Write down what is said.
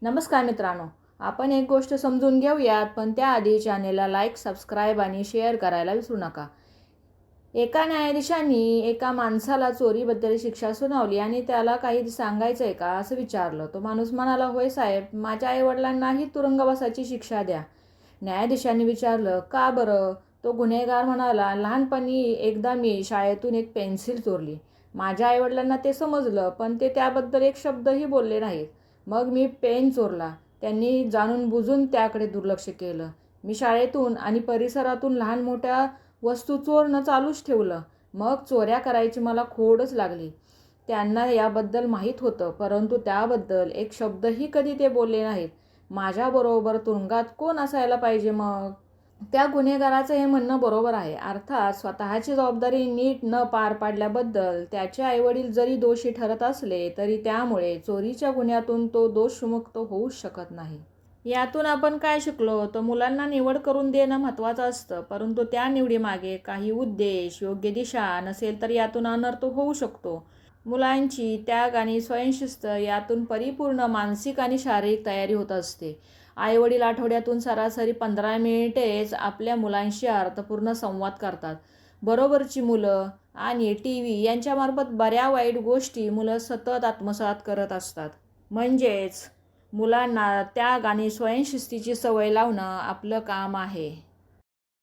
नमस्कार मित्रांनो, आपण एक गोष्ट समजून घेऊयात, पण त्याआधी चॅनेलला लाईक, सबस्क्राईब आणि शेअर करायला विसरू नका. एका न्यायाधीशांनी एका माणसाला चोरीबद्दल शिक्षा सुनावली आणि त्याला काही सांगायचं आहे का असं विचारलं. तो माणूस म्हणाला, होय साहेब, माझ्या आईवडिलांनाही तुरुंगवासाची शिक्षा द्या. न्यायाधीशांनी विचारलं, का बरं? तो गुन्हेगार म्हणाला, लहानपणी एकदा मी शाळेतून एक पेन्सिल चोरली. माझ्या आईवडिलांना ते समजलं, पण ते त्याबद्दल एक शब्दही बोलले नाहीत. मग मी पेन चोरला. त्यांनी जाणून बुजून त्याकडे दुर्लक्ष केलं. मी शाळेतून आणि परिसरातून लहान मोठ्या वस्तू चोरणं चालूच ठेवलं. मग चोऱ्या करायची मला खोडच लागली. त्यांना याबद्दल माहीत होतं, परंतु त्याबद्दल एक शब्दही कधी ते बोलले नाहीत. माझ्याबरोबर तुरुंगात कोण असायला पाहिजे मग? त्या गुन्हेगाराचं हे म्हणणं बरोबर आहे. अर्थात स्वतःची जबाबदारी नीट न पार पाडल्याबद्दल त्याचे आईवडील जरी दोषी ठरत असले तरी त्यामुळे चोरीच्या गुन्ह्यातून तो दोषमुक्त होऊच शकत नाही. यातून आपण काय शिकलो? तर मुलांना निवड करून देणं महत्त्वाचं असतं, परंतु त्या निवडीमागे काही उद्देश, योग्य दिशा नसेल तर यातून अनर्थ होऊ शकतो. मुलांची त्याग आणि स्वयंशिस्त यातून परिपूर्ण मानसिक आणि शारीरिक तयारी होत असते. आईवडील आठवड्यातून सरासरी 15 मिनिटेच आपल्या मुलांशी अर्थपूर्ण संवाद करतात. बरोबरची मुलं आणि TV यांच्यामार्फत बऱ्या वाईट गोष्टी मुलं सतत आत्मसात करत असतात. म्हणजेच मुलांना त्याग आणि स्वयंशिस्तीची सवय लावणं आपलं काम आहे.